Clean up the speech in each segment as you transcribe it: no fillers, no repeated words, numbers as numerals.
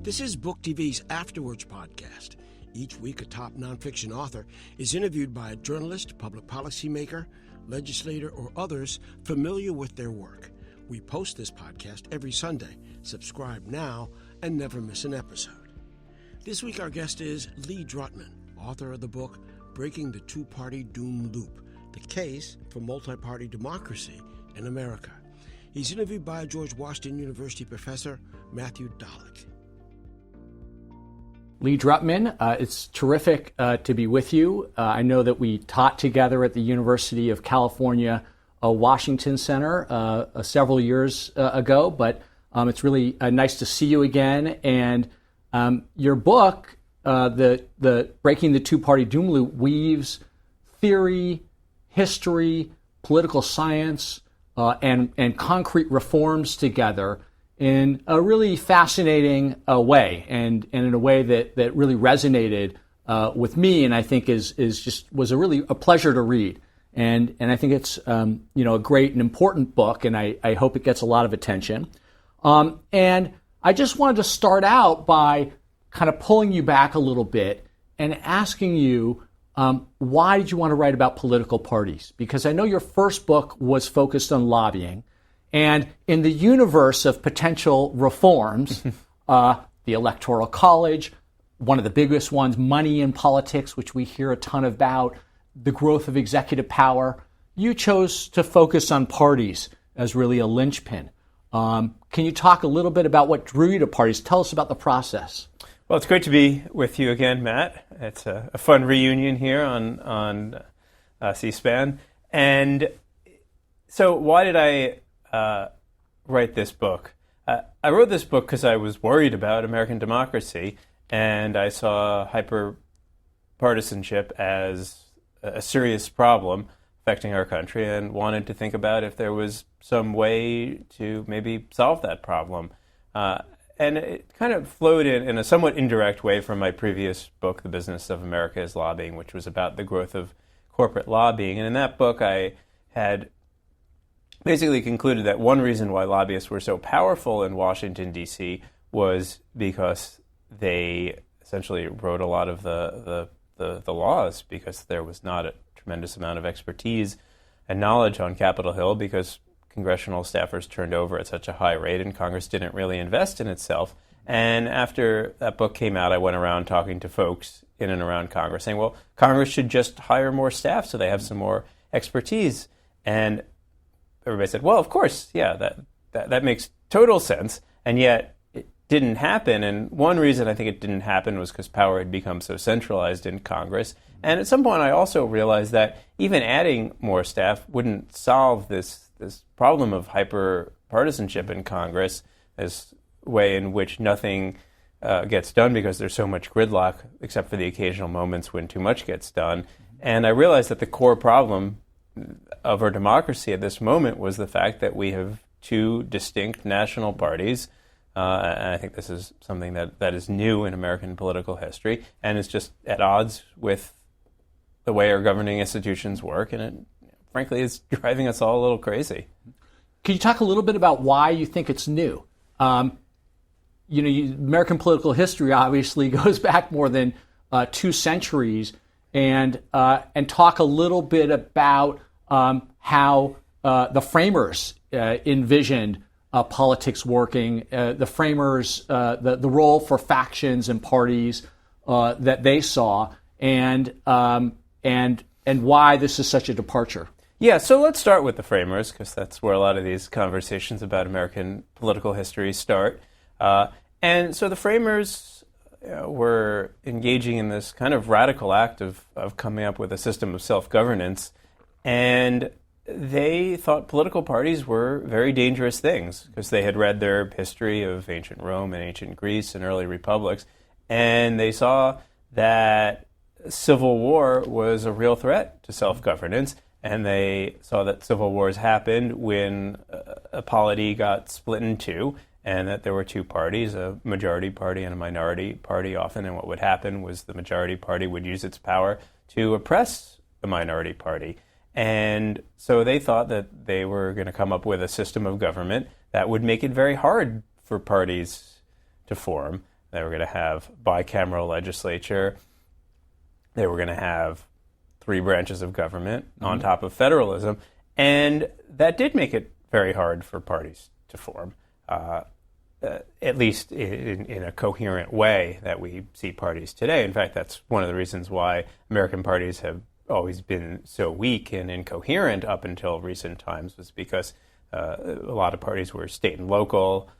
This is Book TV's Afterwards podcast. Each week, a top nonfiction author is interviewed by a journalist, public policymaker, legislator, or others familiar with their work. We post this podcast every Sunday. Subscribe now and never miss an episode. This week, our guest is Lee Drutman, author of the book Breaking the Two-Party Doom Loop, The Case for Multi-Party Democracy in America. He's interviewed by George Washington University professor Matthew Dallek. Lee Drutman, it's terrific to be with you. I know that we taught together at the University of California, Washington Center several years ago, but it's really nice to see you again. And your book, the Breaking the Two-Party Doom Loop, weaves theory, history, political science, and concrete reforms together in a really fascinating way, and in a way that really resonated with me, and I think was a pleasure to read, and I think it's a great and important book, and I hope it gets a lot of attention. And I just wanted to start out by kind of pulling you back a little bit and asking you, why did you want to write about political parties? Because I know your first book was focused on lobbying. And in the universe of potential reforms, the Electoral College, one of the biggest ones, money in politics, which we hear a ton about, the growth of executive power, you chose to focus on parties as really a linchpin. Can you talk a little bit about what drew you to parties? Tell us about the process. Well, it's great to be with you again, Matt. It's a fun reunion here on C-SPAN. And so why did I write this book? I wrote this book because I was worried about American democracy, and I saw hyper-partisanship as a serious problem affecting our country, and wanted to think about if there was some way to maybe solve that problem. And it kind of flowed in a somewhat indirect way from my previous book, The Business of America is Lobbying, which was about the growth of corporate lobbying. And in that book, I had basically concluded that one reason why lobbyists were so powerful in Washington, D.C. was because they essentially wrote a lot of the laws, because there was not a tremendous amount of expertise and knowledge on Capitol Hill, because congressional staffers turned over at such a high rate, and Congress didn't really invest in itself. And after that book came out, I went around talking to folks in and around Congress, saying, well, Congress should just hire more staff so they have some more expertise. And everybody said, well, of course, yeah, that makes total sense. And yet it didn't happen. And one reason I think it didn't happen was because power had become so centralized in Congress. And at some point, I also realized that even adding more staff wouldn't solve this problem of hyper-partisanship in Congress, this way in which nothing gets done because there's so much gridlock, except for the occasional moments when too much gets done. And I realized that the core problem of our democracy at this moment was the fact that we have two distinct national parties. And I think this is something that is new in American political history, and is just at odds with the way our governing institutions work, and it frankly is driving us all a little crazy. Can you talk a little bit about why you think it's new? American political history obviously goes back more than 2 centuries, and talk a little bit about how the framers envisioned politics working, the framers, the role for factions and parties that they saw, and why this is such a departure. Yeah, so let's start with the framers, because that's where a lot of these conversations about American political history start. And so the framers were engaging in this kind of radical act of coming up with a system of self-governance, and they thought political parties were very dangerous things, because they had read their history of ancient Rome and ancient Greece and early republics, and they saw that civil war was a real threat to self-governance. And they saw that civil wars happened when a polity got split in two, and that there were two parties, a majority party and a minority party often. And what would happen was the majority party would use its power to oppress the minority party. And so they thought that they were going to come up with a system of government that would make it very hard for parties to form. They were going to have bicameral legislature. They were going to have 3 branches of government on top of federalism. And that did make it very hard for parties to form, at least in a coherent way that we see parties today. In fact, that's one of the reasons why American parties have always been so weak and incoherent up until recent times, was because a lot of parties were state and local,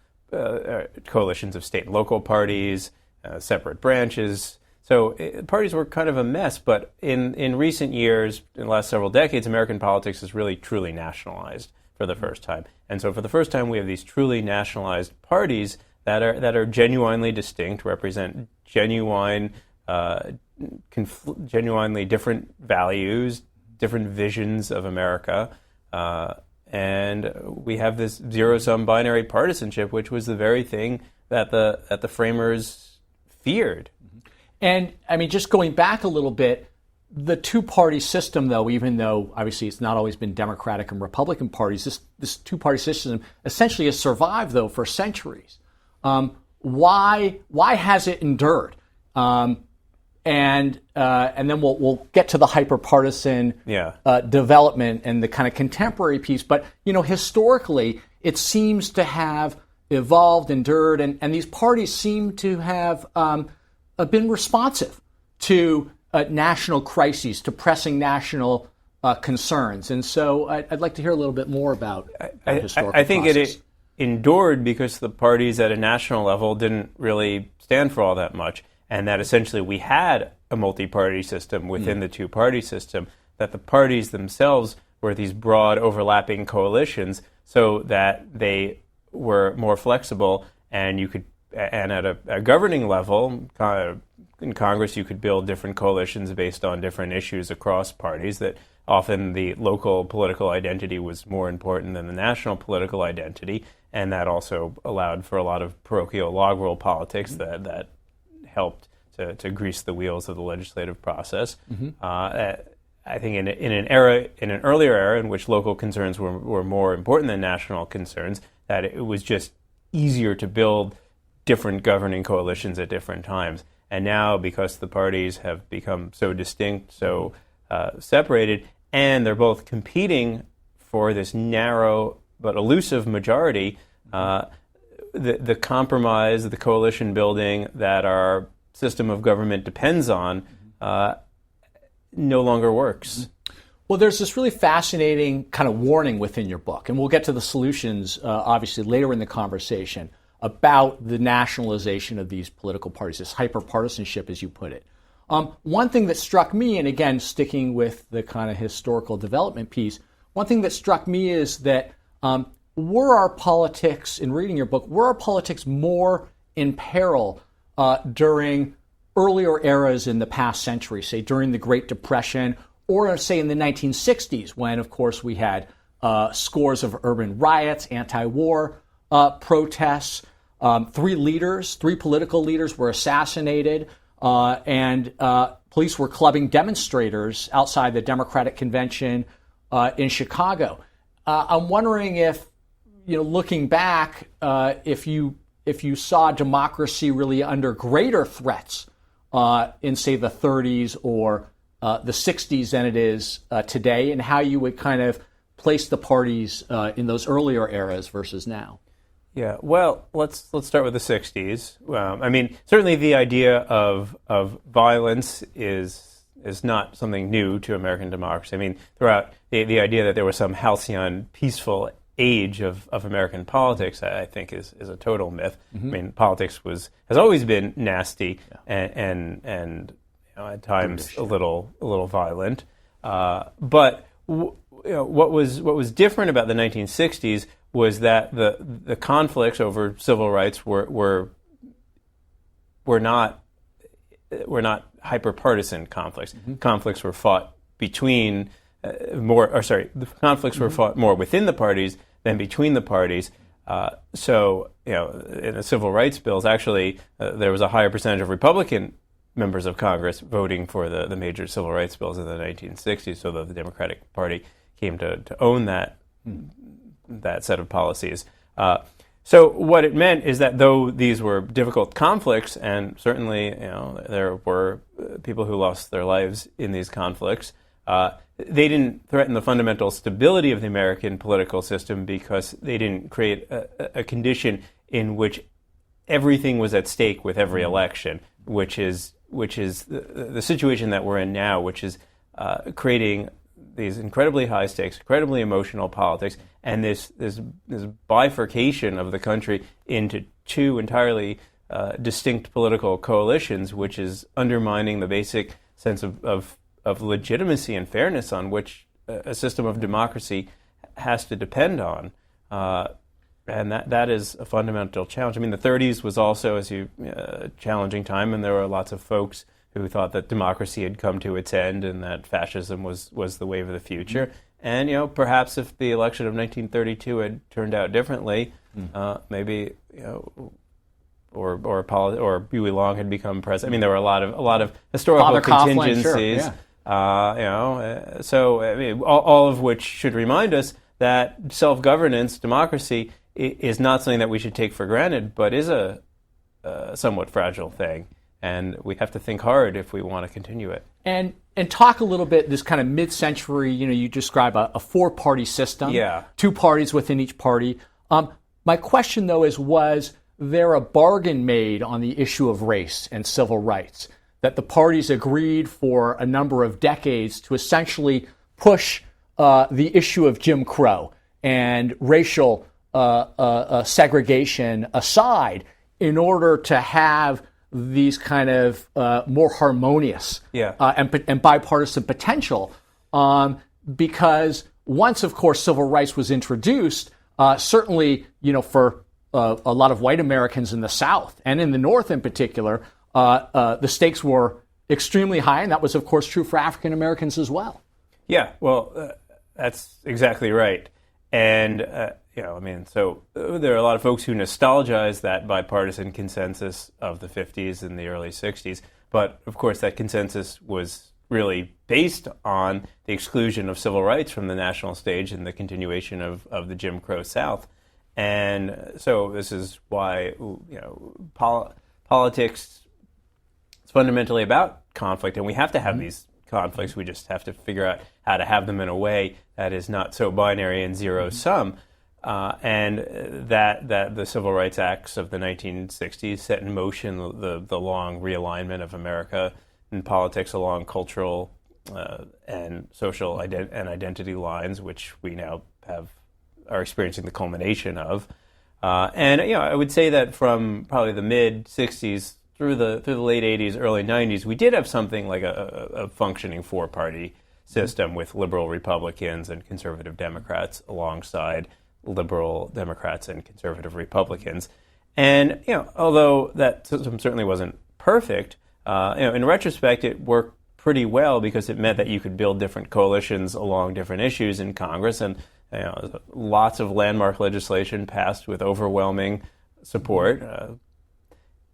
coalitions of state and local parties, separate branches. So parties were kind of a mess, but in recent years, in the last several decades, American politics is really truly nationalized for the first time. And so for the first time, we have these truly nationalized parties that are genuinely distinct, represent genuinely different values, different visions of America. And we have this zero-sum binary partisanship, which was the very thing that the framers feared. And, I mean, just going back a little bit, the two-party system, though, even though obviously it's not always been Democratic and Republican parties, this two-party system essentially has survived, though, for centuries. Why has it endured? And then we'll get to the hyper-partisan development and the kind of contemporary piece. But, historically, it seems to have evolved, endured, and these parties seem to have been responsive to national crises, to pressing national concerns. And so I'd like to hear a little bit more about the historical I think process. it endured because the parties at a national level didn't really stand for all that much, and that essentially we had a multi-party system within the two-party system, that the parties themselves were these broad overlapping coalitions so that they were more flexible, and at a governing level, in Congress, you could build different coalitions based on different issues across parties, that often the local political identity was more important than the national political identity, and that also allowed for a lot of parochial log roll politics that helped to grease the wheels of the legislative process. I think in an earlier era in which local concerns were more important than national concerns, that it was just easier to build different governing coalitions at different times. And now, because the parties have become so distinct, so separated, and they're both competing for this narrow but elusive majority, the compromise, the coalition building that our system of government depends on no longer works. Well, there's this really fascinating kind of warning within your book, and we'll get to the solutions, obviously, later in the conversation, about the nationalization of these political parties, this hyper-partisanship, as you put it. One thing that struck me, and again, sticking with the kind of historical development piece, one thing that struck me is that were our politics, in reading your book, were our politics more in peril during earlier eras in the past century, say during the Great Depression, or say in the 1960s, when, of course, we had scores of urban riots, anti-war protests, three political leaders were assassinated, and police were clubbing demonstrators outside the Democratic Convention in Chicago. I'm wondering if, looking back, if you saw democracy really under greater threats in, say, the 30s or the 60s than it is today, and how you would kind of place the parties in those earlier eras versus now. Yeah, well, let's start with the 60s. Certainly the idea of violence is not something new to American democracy. Throughout the idea that there was some halcyon, peaceful age of American politics, I think is a total myth. Politics has always been nasty and at times a little violent. But what was different about the 1960s was that the conflicts over civil rights were not hyper-partisan conflicts. Conflicts were fought between conflicts were fought more within the parties than between the parties. So in the civil rights bills, actually, there was a higher percentage of Republican members of Congress voting for the major civil rights bills in the 1960s, so that the Democratic Party came to own that set of policies. So what it meant is that though these were difficult conflicts, and certainly there were people who lost their lives in these conflicts, they didn't threaten the fundamental stability of the American political system because they didn't create a condition in which everything was at stake with every election, which is the situation that we're in now, which is creating these incredibly high stakes, incredibly emotional politics, and this bifurcation of the country into two entirely distinct political coalitions, which is undermining the basic sense of legitimacy and fairness on which a system of democracy has to depend on. And that is a fundamental challenge. I mean, the 30s was also a challenging time, and there were lots of folks who thought that democracy had come to its end and that fascism was the wave of the future. And perhaps if the election of 1932 had turned out differently, maybe or Huey Long had become president. I mean, there were a lot of historical contingencies. Sure, yeah. So I mean, all of which should remind us that self-governance, democracy, is not something that we should take for granted, but is a somewhat fragile thing. And we have to think hard if we want to continue it. And talk a little bit, this kind of mid-century, you describe a four-party system, two parties within each party. My question, though, was there a bargain made on the issue of race and civil rights, that the parties agreed for a number of decades to essentially push the issue of Jim Crow and racial segregation aside in order to have these kind of more harmonious and bipartisan potential, because once, of course, civil rights was introduced, certainly, for a lot of white Americans in the South and in the North in particular, the stakes were extremely high, and that was, of course, true for African Americans as well. Yeah, well, that's exactly right. And so there are a lot of folks who nostalgize that bipartisan consensus of the 50s and the early 60s. But, of course, that consensus was really based on the exclusion of civil rights from the national stage and the continuation of the Jim Crow South. And so this is why politics is fundamentally about conflict, and we have to have these conflicts. We just have to figure out how to have them in a way that is not so binary and zero-sum. And that the Civil Rights Acts of the 1960s set in motion the long realignment of America and politics along cultural and social and identity lines, which we now are experiencing the culmination of. And I would say that from probably the mid 60s through the late 80s, early 90s, we did have something like a functioning four-party system with liberal Republicans and conservative Democrats alongside liberal Democrats and conservative Republicans. And although that system certainly wasn't perfect, in retrospect it worked pretty well because it meant that you could build different coalitions along different issues in Congress, and lots of landmark legislation passed with overwhelming support.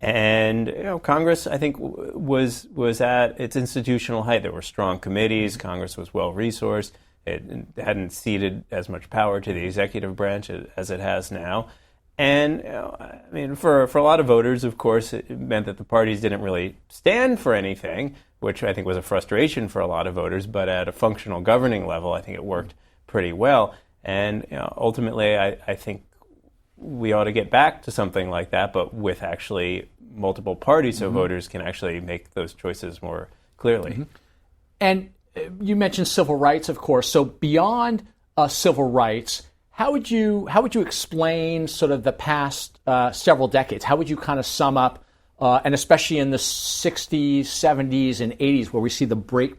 And Congress, I think, was at its institutional height. There were strong committees. Congress was well resourced. It hadn't ceded as much power to the executive branch as it has now. And for a lot of voters, of course, it meant that the parties didn't really stand for anything, which I think was a frustration for a lot of voters. But at a functional governing level, I think it worked pretty well. And ultimately, I think we ought to get back to something like that, but with actually multiple parties, so voters can actually make those choices more clearly. And you mentioned civil rights, of course. So beyond civil rights, how would you explain sort of the past several decades? How would you kind of sum up, and especially in the 60s, 70s, and 80s, where we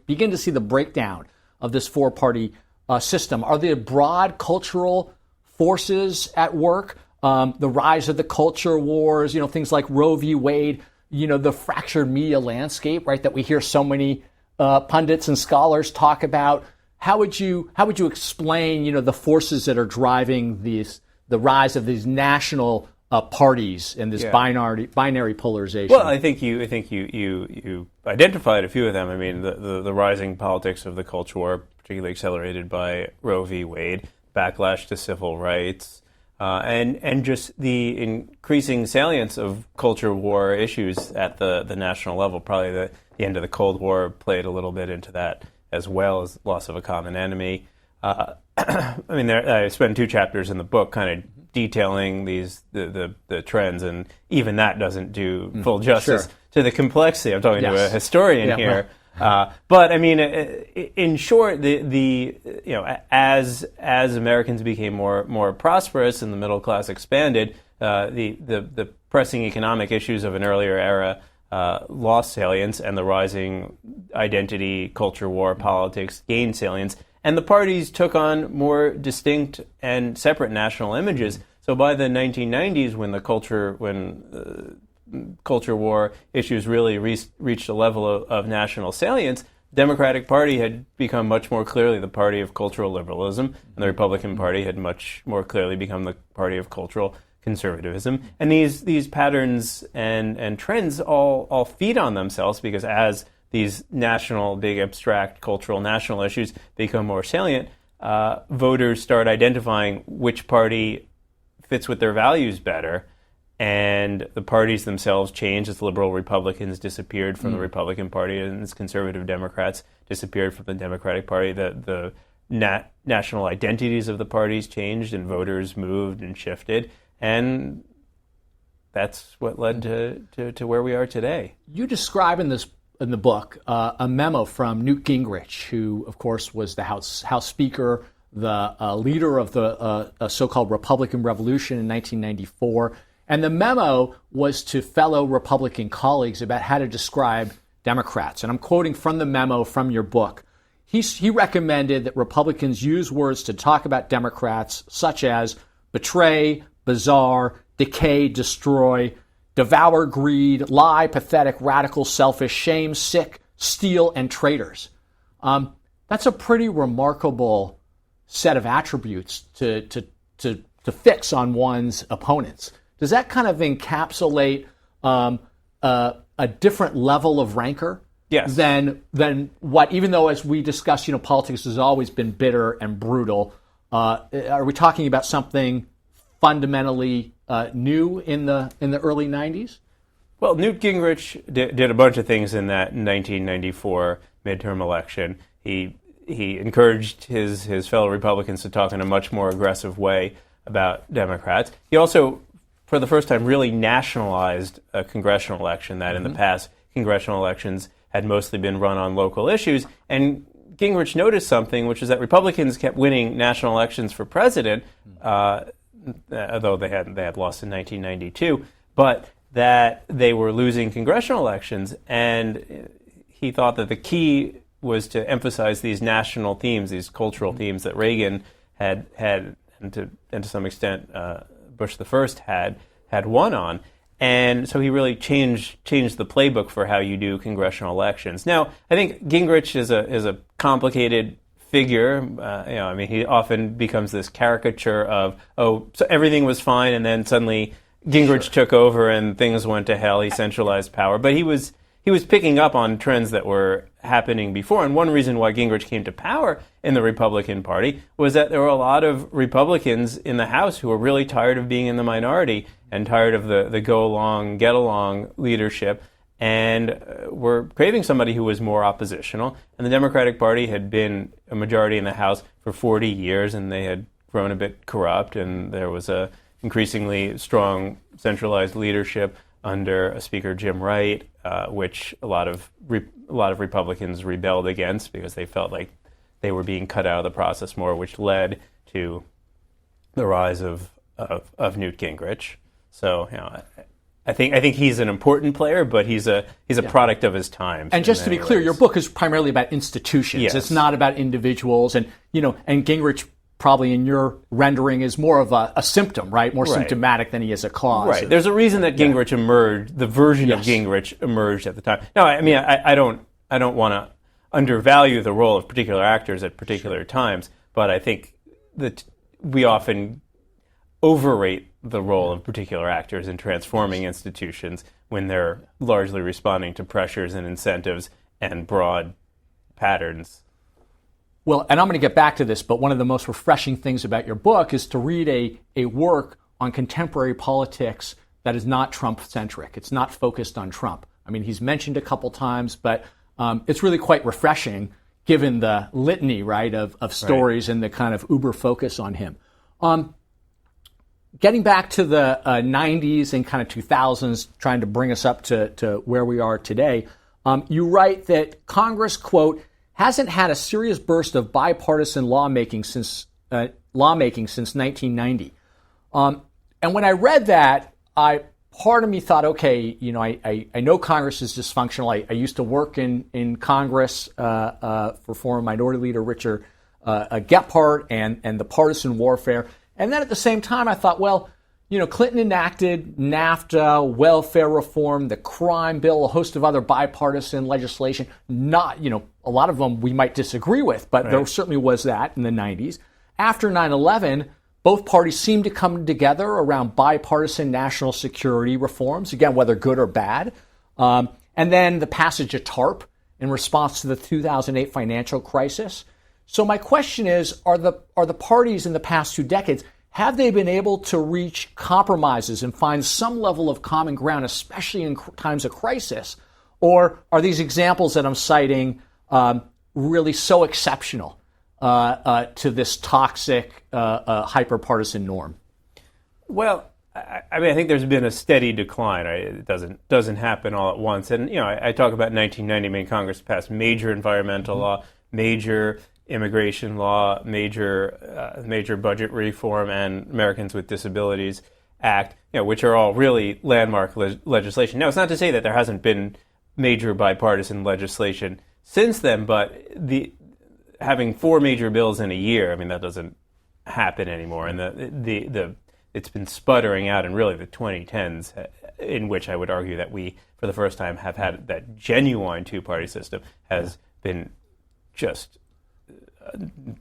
begin to see the breakdown of this four-party system? Are there broad cultural forces at work? The rise of the culture wars, things like Roe v. Wade, the fractured media landscape, right, that we hear so many pundits and scholars talk about. How would you explain, the forces that are driving the rise of these national parties and this binary polarization? Well, I think you identified a few of them. I mean, the rising politics of the culture war, particularly accelerated by Roe v. Wade, backlash to civil rights, and just the increasing salience of culture war issues at the national level. Probably the end of the Cold War played a little bit into that, as well as loss of a common enemy. I mean, I spend 2 chapters in the book kind of detailing the trends, and even that doesn't do full justice to the complexity. I'm talking to a historian here. But I mean, in short, as Americans became more prosperous and the middle class expanded, the pressing economic issues of an earlier era lost salience, and the rising identity, culture war, politics gained salience, and the parties took on more distinct and separate national images. So by the 1990s, when culture war issues really reached a level of national salience, Democratic Party had become much more clearly the party of cultural liberalism, and the Republican Party had much more clearly become the party of cultural conservatism. And these patterns and trends all feed on themselves, because as these national, big, abstract, cultural, national issues become more salient, voters start identifying which party fits with their values better, and the parties themselves change as liberal Republicans disappeared from the Republican Party and as conservative Democrats disappeared from the Democratic Party. The national identities of the parties changed, and voters moved and shifted, and that's what led to where we are today. You describe in the book a memo from Newt Gingrich, who, of course, was the House Speaker, the leader of the so-called Republican Revolution in 1994. And the memo was to fellow Republican colleagues about how to describe Democrats. And I'm quoting from the memo from your book. He recommended that Republicans use words to talk about Democrats such as betray, bizarre, decay, destroy, devour, greed, lie, pathetic, radical, selfish, shame, sick, steal, and traitors. That's a pretty remarkable set of attributes to fix on one's opponents. Does that kind of encapsulate a different level of rancor? Yes. Than what, even though, as we discussed, politics has always been bitter and brutal. Are we talking about something fundamentally new in the early 90s? Well, Newt Gingrich did a bunch of things in that 1994 midterm election. He encouraged his fellow Republicans to talk in a much more aggressive way about Democrats. He also, for the first time, really nationalized a congressional election that in the past congressional elections had mostly been run on local issues. And Gingrich noticed something, which is that Republicans kept winning national elections for president, although they had lost in 1992, but that they were losing congressional elections. And he thought that the key was to emphasize these national themes, these cultural themes that Reagan had and to some extent Bush the First had won on. And so he really changed the playbook for how you do congressional elections. Now, I think Gingrich is a complicated figure. I mean, he often becomes this caricature of, so everything was fine, and then suddenly Gingrich took over and things went to hell. He centralized power, but he was picking up on trends that were happening before. And one reason why Gingrich came to power in the Republican Party was that there were a lot of Republicans in the House who were really tired of being in the minority and tired of the go-along, get-along leadership, and were craving somebody who was more oppositional. And the Democratic Party had been a majority in the House for 40 years, and they had grown a bit corrupt, and there was a increasingly strong centralized leadership under Speaker Jim Wright, which a lot of Republicans rebelled against because they felt like they were being cut out of the process more, which led to the rise of Newt Gingrich. So, I think he's an important player, but he's a product of his times. And just to be clear, your book is primarily about institutions. Yes. It's not about individuals, and Gingrich probably in your rendering is more of a symptom, right? More symptomatic than he is a cause. Right. There's a reason that Gingrich emerged. The version of Gingrich emerged at the time. No, I mean, I don't want to undervalue the role of particular actors at particular times, but I think that we often overrate the role of particular actors in transforming institutions when they're largely responding to pressures and incentives and broad patterns. Well, and I'm going to get back to this, but one of the most refreshing things about your book is to read a work on contemporary politics that is not Trump-centric. It's not focused on Trump. I mean, he's mentioned a couple times, but it's really quite refreshing given the litany, right, of stories and the kind of uber focus on him. Getting back to the 90s and kind of 2000s, trying to bring us up to where we are today, you write that Congress, quote, hasn't had a serious burst of bipartisan lawmaking since 1990. And when I read that, part of me thought, okay, I know Congress is dysfunctional. I used to work in Congress for former Minority Leader Richard Gephardt and the partisan warfare. And then at the same time, I thought, well, Clinton enacted NAFTA, welfare reform, the crime bill, a host of other bipartisan legislation. Not, a lot of them we might disagree with, but there certainly was that in the 90s. After 9/11, both parties seemed to come together around bipartisan national security reforms, again, whether good or bad. And then the passage of TARP in response to the 2008 financial crisis. So my question is, are the parties in the past 2 decades, have they been able to reach compromises and find some level of common ground, especially in times of crisis? Or are these examples that I'm citing really so exceptional to this toxic, hyper-partisan norm? Well, I think there's been a steady decline. Right? It doesn't happen all at once. And I talk about 1990. Congress passed major environmental law, major immigration law, major budget reform, and Americans with Disabilities Act, which are all really landmark legislation. Now, it's not to say that there hasn't been major bipartisan legislation since then, but having 4 major bills in a year, that doesn't happen anymore. And it's been sputtering out in really the 2010s, in which I would argue that we, for the first time, have had that genuine two-party system has been just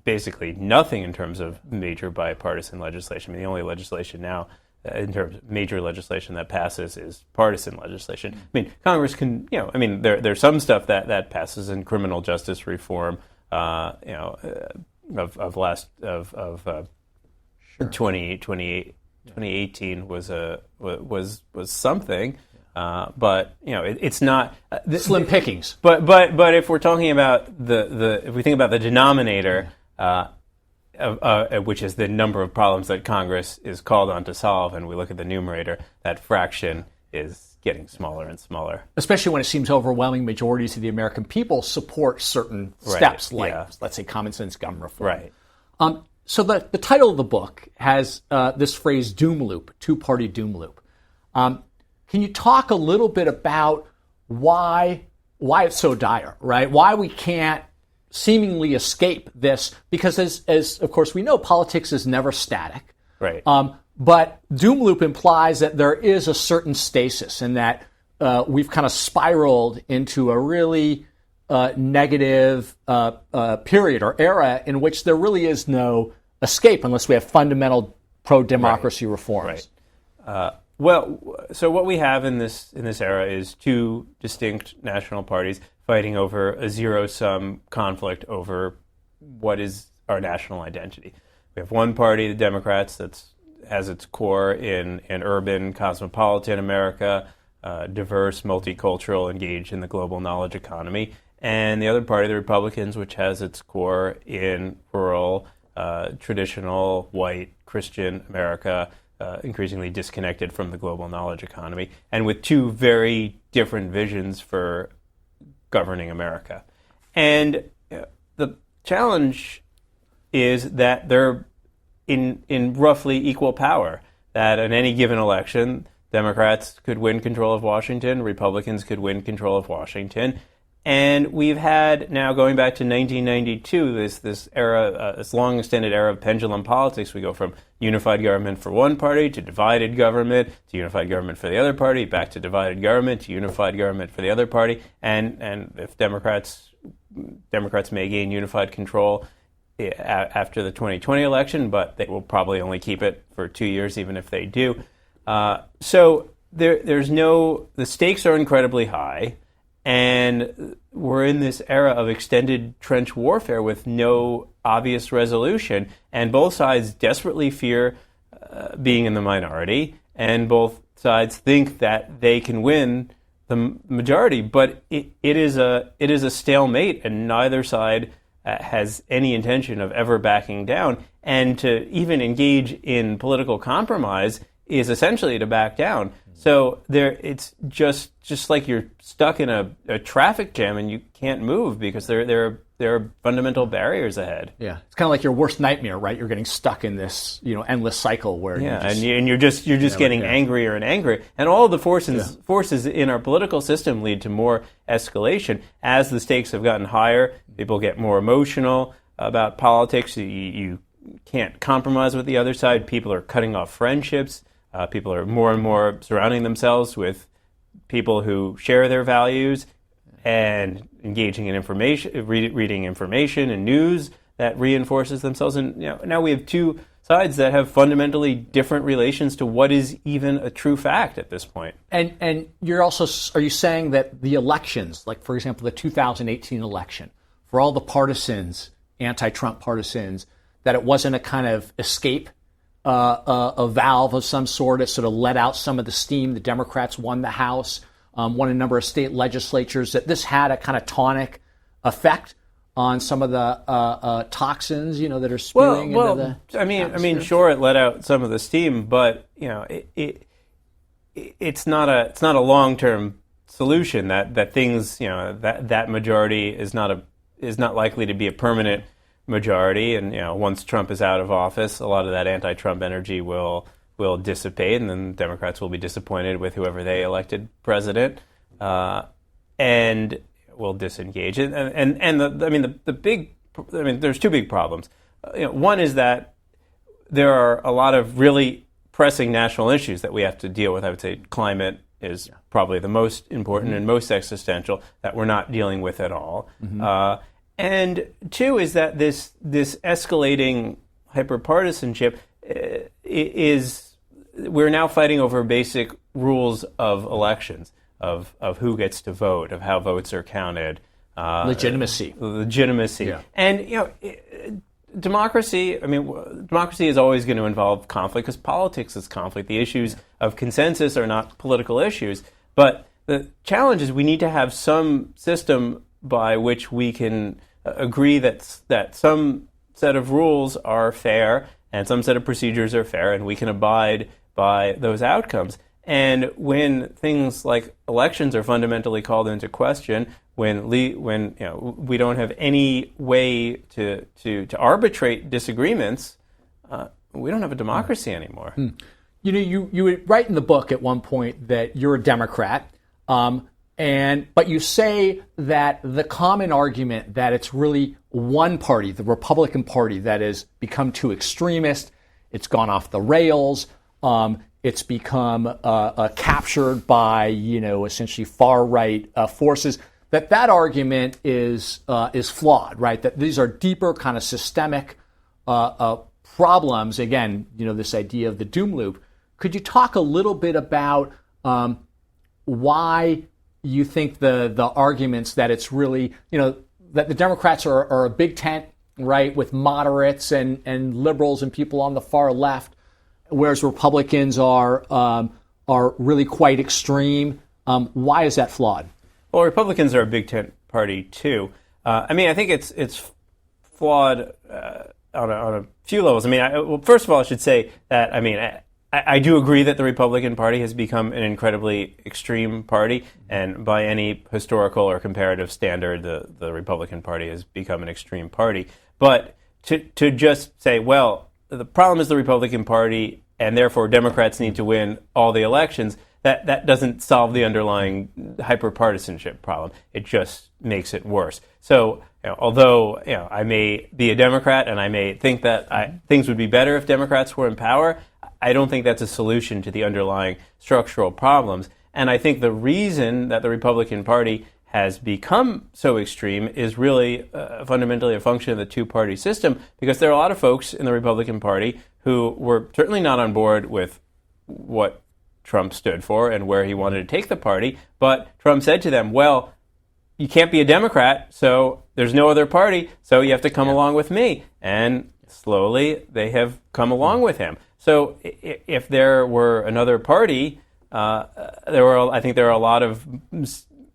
basically nothing in terms of major bipartisan legislation. The only legislation now, in terms of major legislation that passes, is partisan legislation. Congress can, there's some stuff that passes in criminal justice reform. Of 2018 was something. But it's not slim pickings. But if we're talking about if we think about the denominator, which is the number of problems that Congress is called on to solve, and we look at the numerator, that fraction is getting smaller and smaller. Especially when it seems overwhelming majorities of the American people support certain steps, like let's say common sense gun reform. Right. So the title of the book has this phrase "doom loop," two-party doom loop. Can you talk a little bit about why it's so dire, right? Why we can't seemingly escape this? Because as of course we know, politics is never static. Right. But doom loop implies that there is a certain stasis and that we've kind of spiraled into a really negative period or era in which there really is no escape unless we have fundamental pro-democracy reforms. Right. So what we have in this era is 2 distinct national parties fighting over a zero-sum conflict over what is our national identity. We have one party, the Democrats, that has its core in urban, cosmopolitan America, diverse, multicultural, engaged in the global knowledge economy, and the other party, the Republicans, which has its core in rural, traditional, white, Christian America, increasingly disconnected from the global knowledge economy, and with 2 very different visions for governing America. And the challenge is that they're in roughly equal power, that in any given election, Democrats could win control of Washington, Republicans could win control of Washington. And we've had, now going back to 1992, this era, this long extended era of pendulum politics. We go from unified government for one party to divided government to unified government for the other party, back to divided government to unified government for the other party. And if Democrats may gain unified control after the 2020 election, but they will probably only keep it for 2 years, even if they do. So the stakes are incredibly high. And we're in this era of extended trench warfare with no obvious resolution, and both sides desperately fear being in the minority, and both sides think that they can win the majority. But it is a stalemate, and neither side has any intention of ever backing down. And to even engage in political compromise is essentially to back down. So it's just like you're stuck in a traffic jam and you can't move because there are fundamental barriers ahead. Yeah, it's kind of like your worst nightmare, right? You're getting stuck in this endless cycle where you're just getting angrier and angrier, and all of the forces in our political system lead to more escalation as the stakes have gotten higher. People get more emotional about politics. You can't compromise with the other side. People are cutting off friendships. People are more and more surrounding themselves with people who share their values and engaging in information, reading information and news that reinforces themselves. And now we have two sides that have fundamentally different relations to what is even a true fact at this point. And are you saying that the elections, like for example the 2018 election, for all the partisans, anti-Trump partisans, that it wasn't a kind of escape? A valve of some sort that sort of let out some of the steam. The Democrats won the House, won a number of state legislatures, that this had a kind of tonic effect on some of the toxins, that are spewing into the atmosphere? Sure, it let out some of the steam, but it's not a long-term solution. That things, that majority is not likely to be a permanent majority, and once Trump is out of office, a lot of that anti-Trump energy will dissipate, and then Democrats will be disappointed with whoever they elected president, and will disengage. There's two big problems. One is that there are a lot of really pressing national issues that we have to deal with. I would say climate is probably the most important and most existential that we're not dealing with at all. And two is that this escalating hyperpartisanship we're now fighting over basic rules of elections, of who gets to vote, of how votes are counted. Legitimacy. Yeah. And, democracy is always going to involve conflict because politics is conflict. The issues of consensus are not political issues. But the challenge is we need to have some system by which we can agree that some set of rules are fair and some set of procedures are fair, and we can abide by those outcomes. And when things like elections are fundamentally called into question, when we don't have any way to arbitrate disagreements, we don't have a democracy anymore. You write in the book at one point that you're a Democrat. But you say that the common argument that it's really one party, the Republican Party, that has become too extremist, it's gone off the rails, it's become captured by essentially far right forces. That argument is flawed, right? That these are deeper kind of systemic problems. Again, this idea of the doom loop. Could you talk a little bit about why you think the arguments that it's really, that the Democrats are a big tent, right, with moderates and liberals and people on the far left, whereas Republicans are really quite extreme. Why is that flawed? Well, Republicans are a big tent party too. I think it's flawed on a few levels. First of all, I should say that I do agree that the Republican Party has become an incredibly extreme party, and by any historical or comparative standard, the Republican Party has become an extreme party. But to just say, well, the problem is the Republican Party, and therefore Democrats need to win all the elections, that doesn't solve the underlying hyperpartisanship problem. It just makes it worse. So, although I may be a Democrat and I may think that things would be better if Democrats were in power, I don't think that's a solution to the underlying structural problems. And I think the reason that the Republican Party has become so extreme is really fundamentally a function of the two-party system, because there are a lot of folks in the Republican Party who were certainly not on board with what Trump stood for and where he wanted to take the party, but Trump said to them, well, you can't be a Democrat, so there's no other party, so you have to come along with me. And slowly they have come along with him. So if there were another party, I think there are a lot of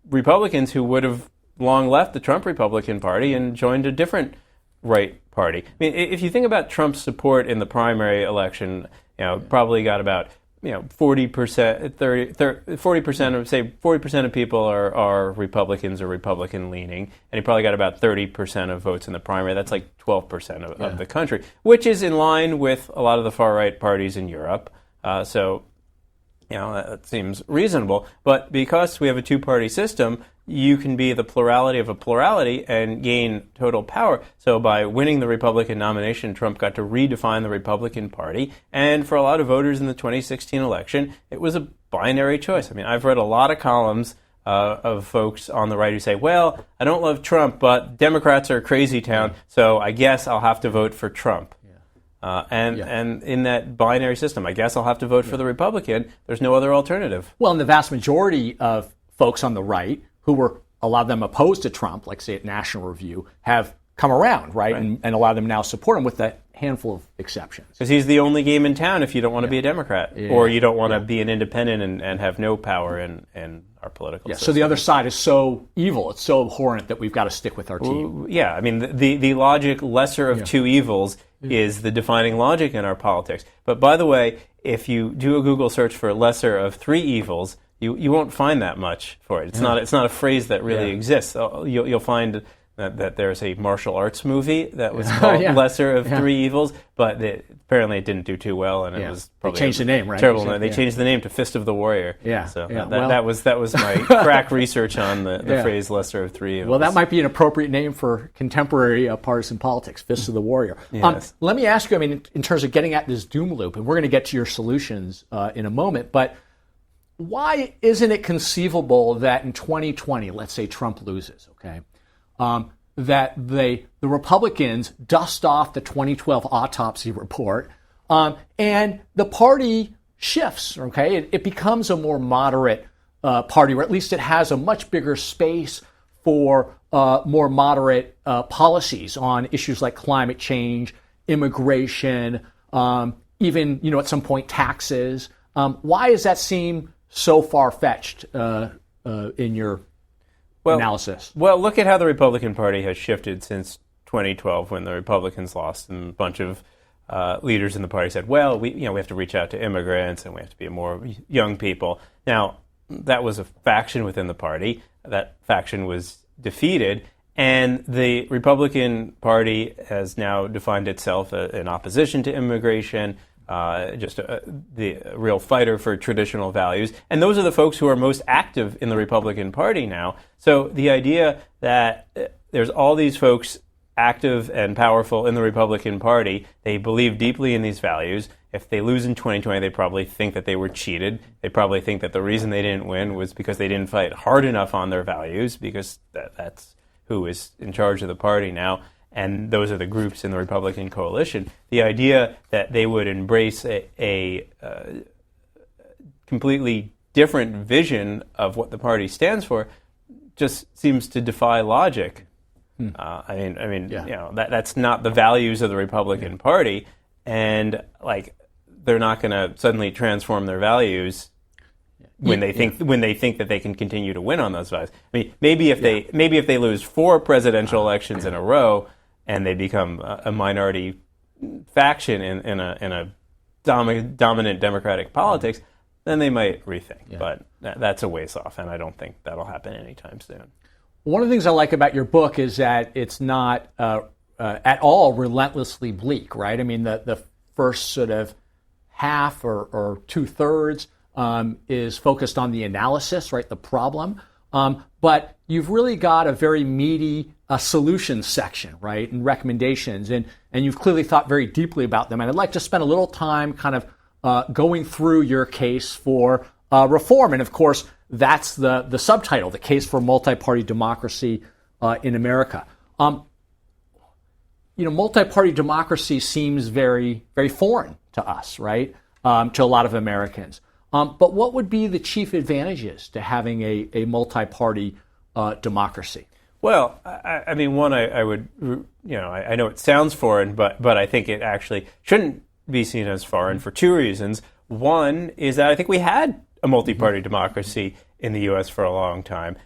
Republicans who would have long left the Trump Republican Party and joined a different right party. I mean, if you think about Trump's support in the primary election, probably got about 40%, 40% of people are Republicans or Republican leaning, and he probably got about 30% of votes in the primary. That's like 12% of the country, which is in line with a lot of the far right parties in Europe. So that seems reasonable. But because we have a two-party system, you can be the plurality of a plurality and gain total power. So by winning the Republican nomination, Trump got to redefine the Republican Party. And for a lot of voters in the 2016 election, it was a binary choice. I mean, I've read a lot of columns of folks on the right who say, well, I don't love Trump, but Democrats are a crazy town, so I guess I'll have to vote for Trump. And in that binary system, I guess I'll have to vote for the Republican. There's no other alternative. Well, and the vast majority of folks on the right who were, a lot of them opposed to Trump, like say at National Review, have come around, right? And a lot of them now support him with a handful of exceptions. Because he's the only game in town if you don't want to be a Democrat or you don't want to be an independent and have no power in our political system. So the other side is so evil, it's so abhorrent that we've got to stick with our team. I mean, the logic, lesser of two evils, is the defining logic in our politics. But by the way, if you do a Google search for lesser of three evils, you won't find that much for it. It's not a phrase that really exists. You'll find that there's a martial arts movie that was called Lesser of Three Evils, but apparently it didn't do too well, and it was probably they changed the name, right? Terrible. They changed the name to Fist of the Warrior. That was my crack research on the phrase Lesser of Three Evils. Well, that might be an appropriate name for contemporary partisan politics, Fist of the Warrior. Yes. Let me ask you, I mean, in terms of getting at this doom loop, and we're going to get to your solutions in a moment, but why isn't it conceivable that in 2020, let's say Trump loses, okay, that the Republicans dust off the 2012 autopsy report and the party shifts, okay? It becomes a more moderate party, or at least it has a much bigger space for more moderate policies on issues like climate change, immigration, even, at some point taxes. Why does that seem so far-fetched in your analysis? Well, look at how the Republican Party has shifted since 2012 when the Republicans lost and a bunch of leaders in the party said, well, we have to reach out to immigrants and we have to be more young people. Now, that was a faction within the party. That faction was defeated, and the Republican Party has now defined itself in opposition to immigration, the real fighter for traditional values. And those are the folks who are most active in the Republican Party now. So the idea that there's all these folks active and powerful in the Republican Party, they believe deeply in these values. If they lose in 2020, they probably think that they were cheated. They probably think that the reason they didn't win was because they didn't fight hard enough on their values, because that's who is in charge of the party now. And those are the groups in the Republican coalition. The idea that they would embrace a completely different vision of what the party stands for just seems to defy logic. That's not the values of the Republican Party, and they're not going to suddenly transform their values when they think that they can continue to win on those values. I mean, maybe if they lose 4 presidential elections in a row, and they become a minority faction in a dominant Democratic politics, then they might rethink. But that's a ways off, and I don't think that'll happen anytime soon. One of the things I like about your book is that it's not at all relentlessly bleak, right? I mean, the first sort of half or 2/3 is focused on the analysis, right, the problem. But you've really got a very meaty solutions section, right, and recommendations, and you've clearly thought very deeply about them. And I'd like to spend a little time kind of going through your case for reform. And of course, that's the subtitle, The Case for Multi-Party Democracy in America. Multi-party democracy seems very, very foreign to us, right, to a lot of Americans. But what would be the chief advantages to having a multi-party democracy? Well, I mean, one, I would, I know it sounds foreign, but I think it actually shouldn't be seen as foreign for two reasons. One is that I think we had a multi-party democracy in the U.S. for a long time,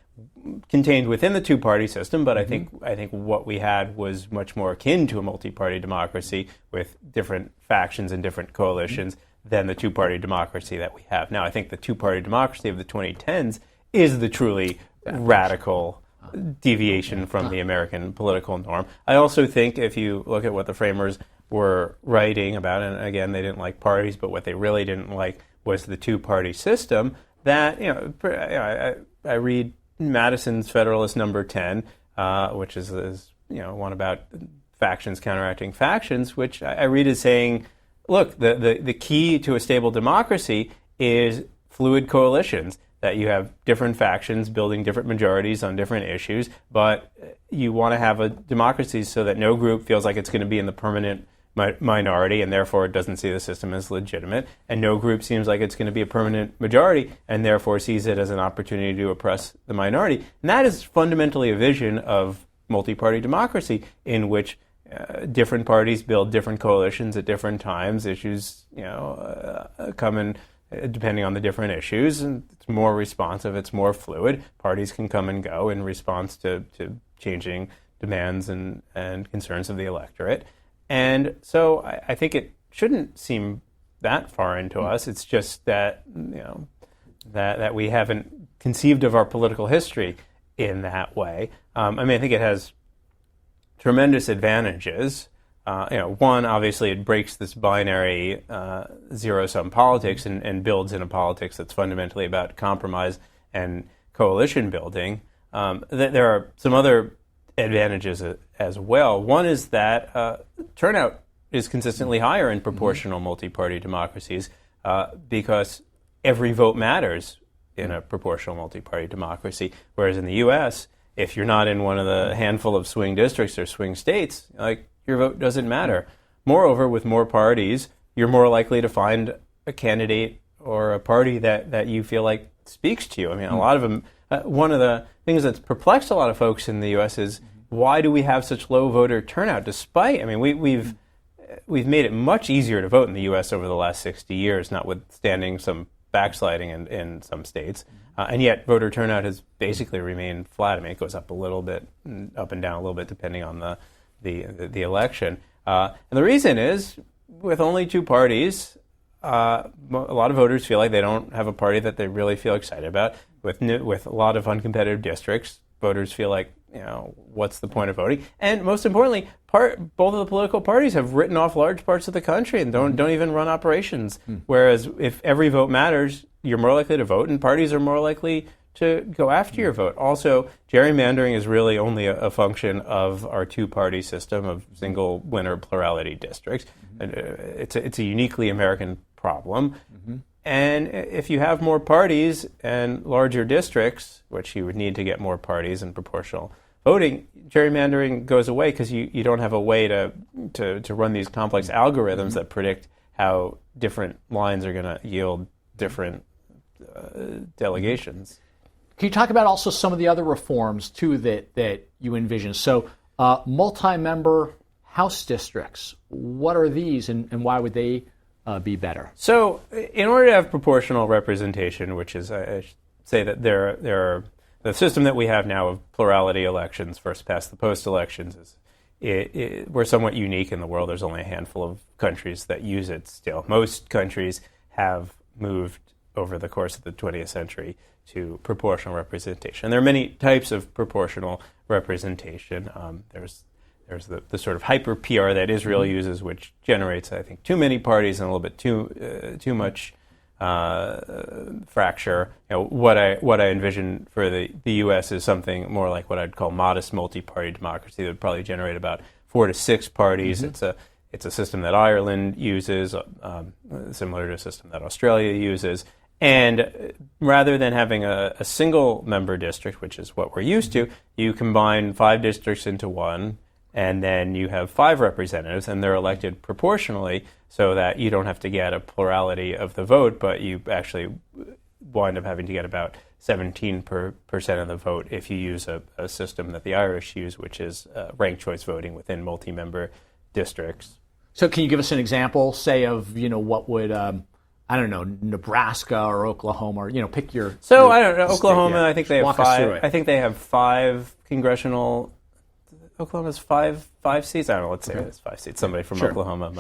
contained within the two-party system, but I think what we had was much more akin to a multi-party democracy with different factions and different coalitions than the two-party democracy that we have now. I think the two-party democracy of the 2010s is the truly radical deviation from the American political norm. I also think if you look at what the framers were writing about, and again, they didn't like parties, but what they really didn't like was the two-party system, that, I read Madison's Federalist Number 10, which is one about factions counteracting factions, which I read as saying, look, the key to a stable democracy is fluid coalitions, that you have different factions building different majorities on different issues, but you want to have a democracy so that no group feels like it's going to be in the permanent minority and therefore it doesn't see the system as legitimate, and no group seems like it's going to be a permanent majority and therefore sees it as an opportunity to oppress the minority. And that is fundamentally a vision of multi-party democracy in which different parties build different coalitions at different times. Issues come in depending on the different issues, and it's more responsive, it's more fluid. Parties can come and go in response to changing demands and concerns of the electorate. And so I think it shouldn't seem that foreign to us. It's just that that we haven't conceived of our political history in that way. I think it has tremendous advantages. One, obviously, it breaks this binary zero-sum politics and builds in a politics that's fundamentally about compromise and coalition building. There are some other advantages as well. One is that turnout is consistently higher in proportional multi-party democracies because every vote matters in a proportional multi-party democracy, whereas in the U.S., if you're not in one of the handful of swing districts or swing states, your vote doesn't matter. Moreover, with more parties, you're more likely to find a candidate or a party that you feel like speaks to you. A lot of them, one of the things that's perplexed a lot of folks in the U.S. is why do we have such low voter turnout? Despite, we've made it much easier to vote in the U.S. over the last 60 years, notwithstanding some backsliding in some states. And yet voter turnout has basically remained flat. It goes up a little bit, up and down a little bit, depending on the election. And the reason is, with only two parties, a lot of voters feel like they don't have a party that they really feel excited about. With a lot of uncompetitive districts, voters feel like, what's the point of voting? And most importantly, both of the political parties have written off large parts of the country and don't even run operations. Whereas if every vote matters, you're more likely to vote, and parties are more likely to go after your vote. Also, gerrymandering is really only a function of our two-party system of single winner plurality districts. And it's a uniquely American problem. And if you have more parties and larger districts, which you would need to get more parties and proportional voting, gerrymandering goes away because you don't have a way to run these complex algorithms that predict how different lines are going to yield different delegations. Can you talk about also some of the other reforms, too, that you envision? So multi-member House districts, what are these and why would they be better? So in order to have proportional representation, which is, I should say that there are the system that we have now of plurality elections, first past the post elections, we're somewhat unique in the world. There's only a handful of countries that use it still. Most countries have moved over the course of the 20th century to proportional representation. And there are many types of proportional representation. There's the sort of hyper PR that Israel uses, which generates, I think, too many parties and a little bit too much fracture. What I envision for the U.S. is something more like what I'd call modest multi-party democracy that would probably generate about 4 to 6 parties. It's a system that Ireland uses, similar to a system that Australia uses. And rather than having a single member district, which is what we're used to, you combine 5 districts into one, and then you have 5 representatives, and they're elected proportionally so that you don't have to get a plurality of the vote, but you actually wind up having to get about 17% of the vote if you use a system that the Irish use, which is ranked choice voting within multi-member districts. So can you give us an example, say, of, what would, Nebraska or Oklahoma, or, pick your... So, I don't know, Oklahoma, I think they have Walk us through it. I think they have 5 congressional... Oklahoma's five seats? I don't know, let's say it's 5 seats. Somebody from Oklahoma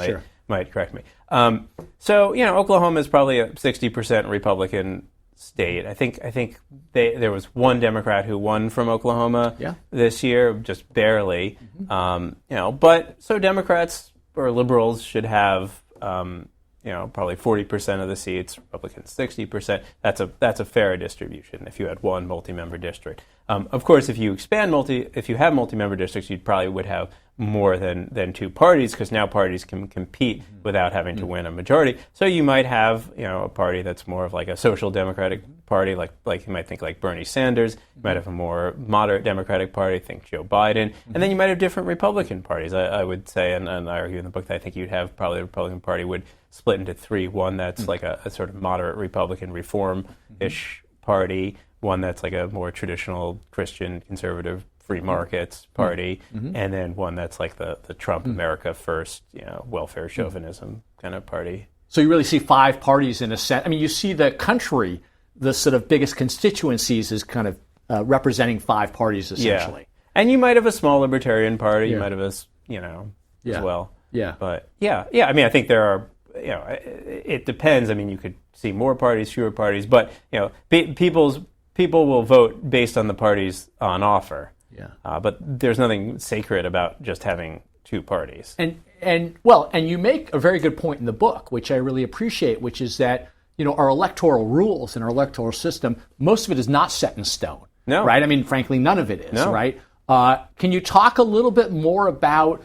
might correct me. Oklahoma is probably a 60% Republican state. I think there was one Democrat who won from Oklahoma this year, just barely. But so Democrats or liberals should have probably 40% of the seats, Republicans 60%. That's a fair distribution if you had one multi-member district. Of course, if you have multi-member districts, you probably would have more than 2 parties, because now parties can compete without having to win a majority. So you might have a party that's more of like a social democratic party, like you might think like Bernie Sanders. You might have a more moderate Democratic party, think Joe Biden, and then you might have different Republican parties. I would say, and I argue in the book that I think you'd have probably the Republican Party would split into 3. One that's like a sort of moderate Republican reform-ish party. One that's like a more traditional Christian conservative free markets party, and then one that's like the Trump America First, welfare chauvinism kind of party. So you really see 5 parties in a sense. I mean, you see the country, the sort of biggest constituencies is kind of representing 5 parties essentially. Yeah. And you might have a small libertarian party, you might have as well. Yeah. But I mean, I think there are, it depends. I mean, you could see more parties, fewer parties, but people will vote based on the parties on offer. Yeah. But there's nothing sacred about just having 2 parties. And you make a very good point in the book, which I really appreciate, which is that our electoral rules and our electoral system, most of it is not set in stone. No. Right? I mean, frankly, none of it is. No. Right? Can you talk a little bit more about,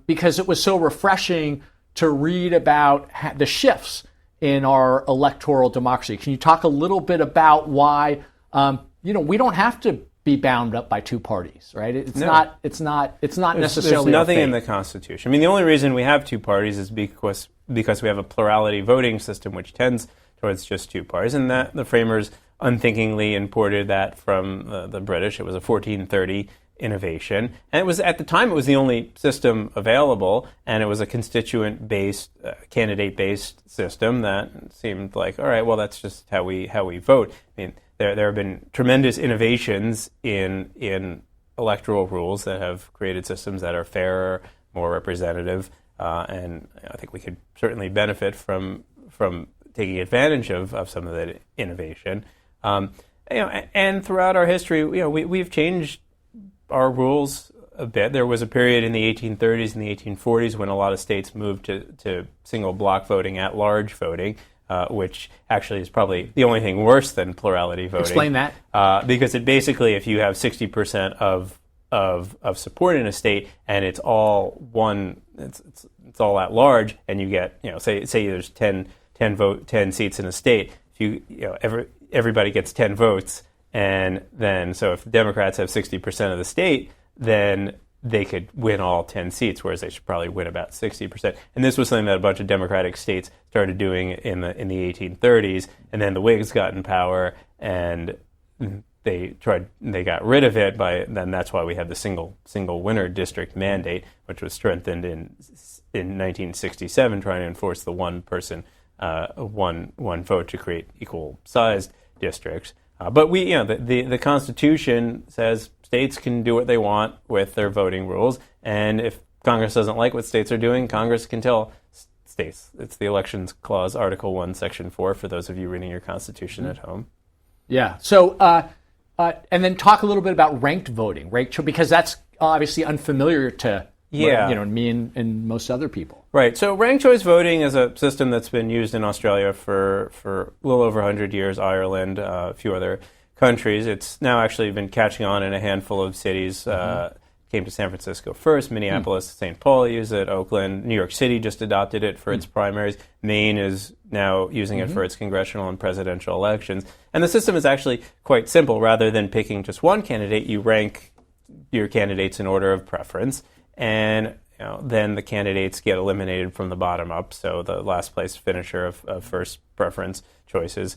because it was so refreshing to read about the shifts in our electoral democracy. Can you talk a little bit about why we don't have to be bound up by 2 parties, right? It's not necessarily. There's nothing in the Constitution. I mean, the only reason we have 2 parties is because we have a plurality voting system, which tends towards just 2 parties, and that the framers unthinkingly imported that from the British. It was a 1430 innovation, and it was at the time it was the only system available, and it was a constituent-based, candidate-based system that seemed like, all right, well, that's just how we vote. I mean, there have been tremendous innovations in electoral rules that have created systems that are fairer, more representative, and I think we could certainly benefit from taking advantage of some of that innovation. And throughout our history, we've changed our rules a bit. There was a period in the 1830s and the 1840s when a lot of states moved to single block voting, at-large voting, which actually is probably the only thing worse than plurality voting. Explain that. Because it basically, if you have 60% of support in a state and it's all one, it's all at large, and you get, say there's 10 seats in a state, if everybody gets 10 votes, and then so if Democrats have 60% of the state, then they could win all 10 seats, whereas they should probably win about 60%. And this was something that a bunch of Democratic states started doing in the 1830s, and then the Whigs got in power, and they got rid of it. Then that's why we have the single winner district mandate, which was strengthened in 1967, trying to enforce the one person, one vote to create equal sized districts. But the Constitution says states can do what they want with their voting rules, and if Congress doesn't like what states are doing, Congress can tell states. It's the Elections Clause, Article 1, Section 4, for those of you reading your Constitution at home. Yeah. So, and then talk a little bit about ranked voting, right? Because that's obviously unfamiliar to me and most other people. Right. So ranked choice voting is a system that's been used in Australia for a little over 100 years, Ireland, a few other countries. It's now actually been catching on in a handful of cities. Came to San Francisco first, Minneapolis, St. Paul use it, Oakland, New York City just adopted it for its primaries. Maine is now using it for its congressional and presidential elections. And the system is actually quite simple. Rather than picking just one candidate, you rank your candidates in order of preference. And then the candidates get eliminated from the bottom up. So the last place finisher of first preference choices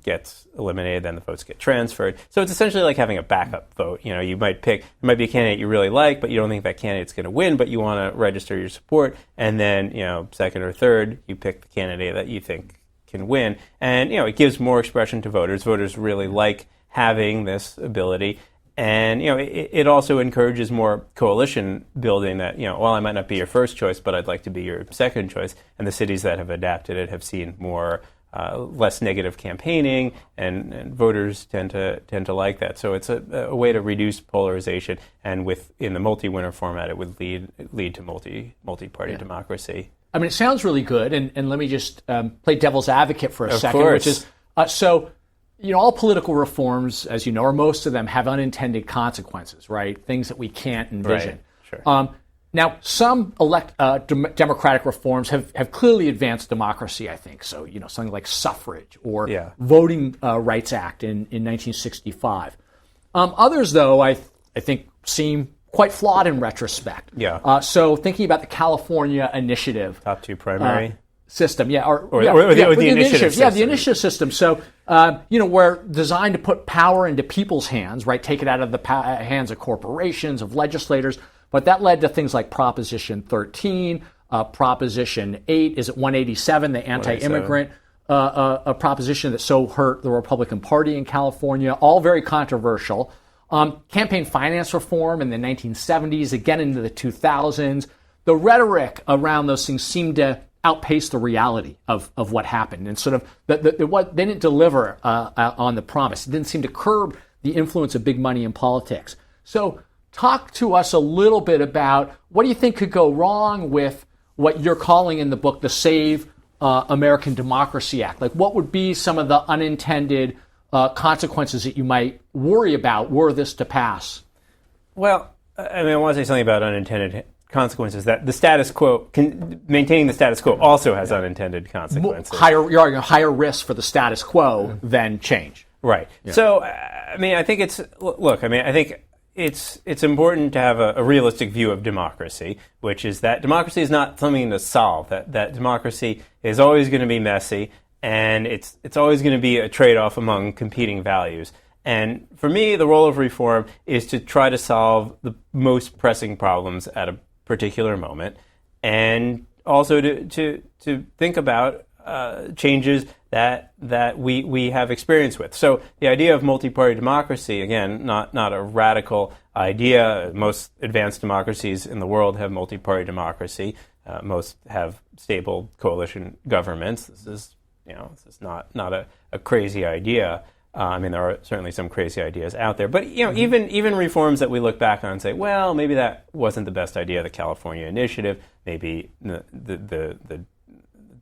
gets eliminated, then the votes get transferred. So it's essentially like having a backup vote. You might be a candidate you really like, but you don't think that candidate's going to win, but you want to register your support, and then, second or third, you pick the candidate that you think can win. And, it gives more expression to voters. Voters really like having this ability. And, it also encourages more coalition building that, I might not be your first choice, but I'd like to be your second choice. And the cities that have adapted it have seen less negative campaigning, and voters tend to like that. So it's a way to reduce polarization, and in the multi-winner format, it would lead to multi-party democracy. I mean, it sounds really good, and let me just play devil's advocate for a second, course. Which is, all political reforms, as you know, or most of them, have unintended consequences, right? Things that we can't envision. Right. Sure. Now, some democratic reforms have clearly advanced democracy, I think. So, something like suffrage or Voting Rights Act in 1965. Others, though, I think seem quite flawed in retrospect. Yeah. So thinking about the California initiative. Top two primary. System, the initiative system. Yeah, the initiative system. So, we're designed to put power into people's hands, right? Take it out of the hands of corporations, of legislators. But that led to things like Proposition 13, Proposition 8, is it 187, the anti-immigrant proposition that so hurt the Republican Party in California, all very controversial. Campaign finance reform in the 1970s, again into the 2000s. The rhetoric around those things seemed to outpace the reality of what happened. And sort of, they didn't deliver on the promise. It didn't seem to curb the influence of big money in politics. So talk to us a little bit about what do you think could go wrong with what you're calling in the book the Save American Democracy Act? Like, what would be some of the unintended consequences that you might worry about were this to pass? Well, I want to say something about unintended consequences. That the status quo, maintaining the status quo, also has unintended consequences. You're arguing higher risk for the status quo than change. Right. Yeah. So, I think I think it's important to have a realistic view of democracy, which is that democracy is not something to solve. That democracy is always going to be messy, and it's always going to be a trade-off among competing values. And for me, the role of reform is to try to solve the most pressing problems at a particular moment, and also to think about changes that we have experience with. So the idea of multi-party democracy, again, not a radical idea. Most advanced democracies in the world have multi-party democracy. Most have stable coalition governments. This is not a crazy idea. There are certainly some crazy ideas out there, but even reforms that we look back on and say, well, maybe that wasn't the best idea. The California initiative, maybe the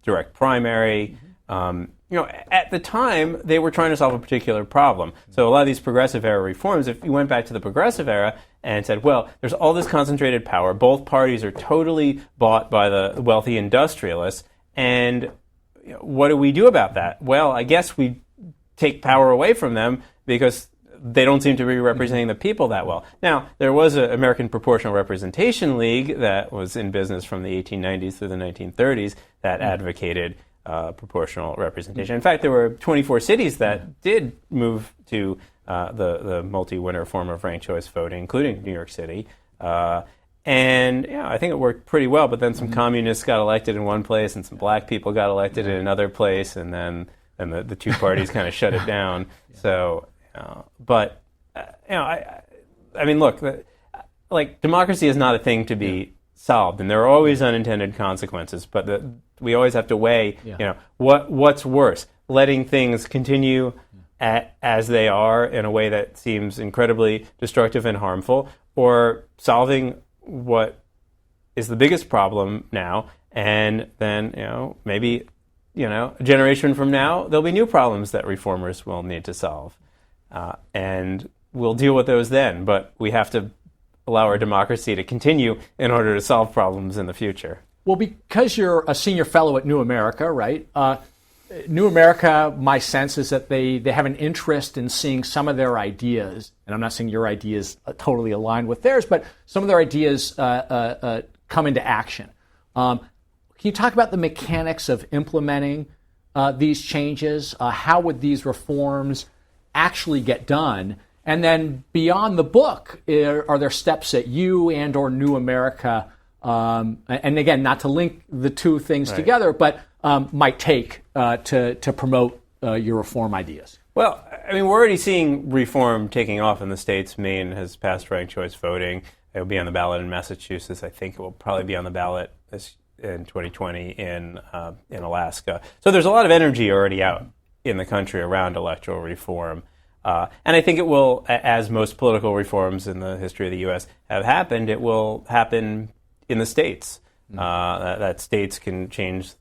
direct primary. At the time, they were trying to solve a particular problem. So a lot of these progressive era reforms, if you went back to the progressive era and said, well, there's all this concentrated power, both parties are totally bought by the wealthy industrialists, and what do we do about that? Well, I guess we take power away from them because they don't seem to be representing the people that well. Now, there was an American Proportional Representation League that was in business from the 1890s through the 1930s that advocated proportional representation. In fact, there were 24 cities that did move to the multi-winner form of ranked choice voting, including New York City. And I think it worked pretty well, but then some communists got elected in one place and some black people got elected in another place, and then the two parties kind of shut it down. So, look, democracy is not a thing to be solved, and there are always unintended consequences. But we always have to weigh, what's worse: letting things continue as they are in a way that seems incredibly destructive and harmful, or solving what is the biggest problem now, and then maybe. A generation from now, there'll be new problems that reformers will need to solve. And we'll deal with those then. But we have to allow our democracy to continue in order to solve problems in the future. Well, because you're a senior fellow at New America, right? New America, my sense is that they have an interest in seeing some of their ideas, and I'm not saying your ideas totally aligned with theirs, but some of their ideas come into action. Can you talk about the mechanics of implementing these changes? How would these reforms actually get done? And then beyond the book, are there steps that you and or New America, and again, not to link the two things together, but might take to promote your reform ideas? Well, I mean, we're already seeing reform taking off in the states. Maine has passed ranked choice voting. It will be on the ballot in Massachusetts. I think it will probably be on the ballot in 2020 in Alaska. So there's a lot of energy already out in the country around electoral reform. And I think it will, as most political reforms in the history of the U.S. have happened, it will happen in the states. That states can change